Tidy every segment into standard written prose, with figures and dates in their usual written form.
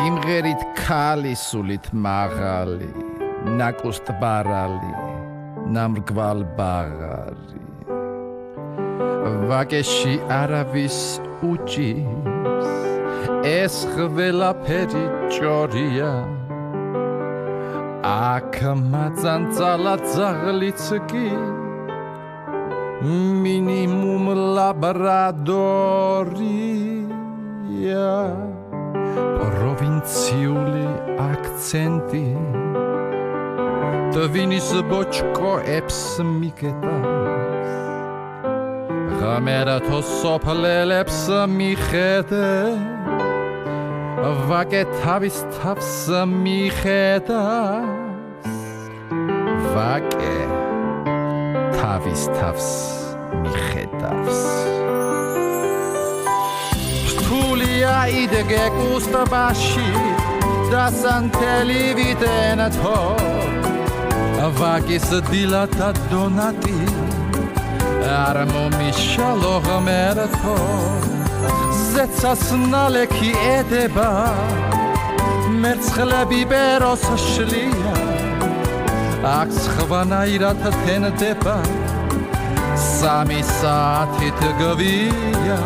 სიმღერით ქალი სულით მაღალი ნაკუსტ ბარალი ნამრგვალ ბაღარი ვაკეში არავის უჭირს ეს ყველაფერი ჭორია აქ მაწანწალა ძაღლიც კი მინიმუმ ლაბრადორია პროვინციული აქცენტი ტვინის ბოჭკოებს მიგეტავს ღამერათო სოფლელებს მიხედე ვაკე თავის თავს მიხედავს ვაკე თავის თავს მიხედავს რთულია იდგე კუსტბაში დასანთელი ვიტენათო ვაკის დილა და დონატი არ მომიშალო ღმერთო ზეცას ნალექი ედება მერცხლები ბეროს შლია აქ სხვანაირად თენდება 3 საათით გვია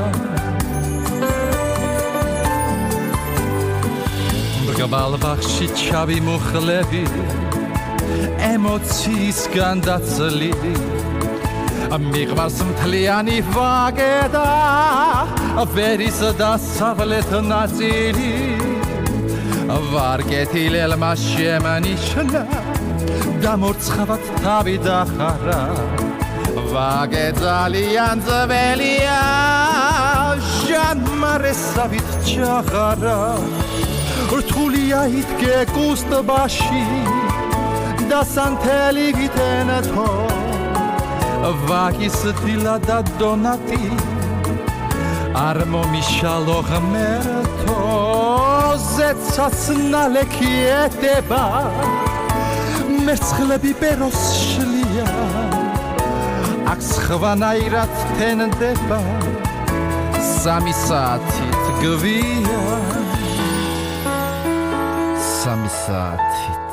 ბრგაბალ ბაღში ჩავი მუხლები ემოციისგან დაცლილი მიყვარს მთლიანი ვაკე და ვერის დასავლეთ ნაწილი ვარკეთილელმა შემანიშნა დამორცხავად თავი დახარა ვაკე ძალიან ძველია ჟანმარესავით ჩაღარა რთულია იდგე კუსტბაში დასანთელი ვიტენათო ვაკის დილა და დონატი არ მომიშალო ღმერთო ზეცას ნალექი ედება მერცხლები ბეროს შლია აქ სხვანაირად თენდება 3 საათით გვია 3 საათით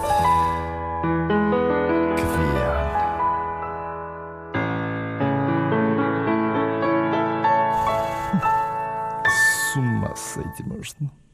с ума сойти можно.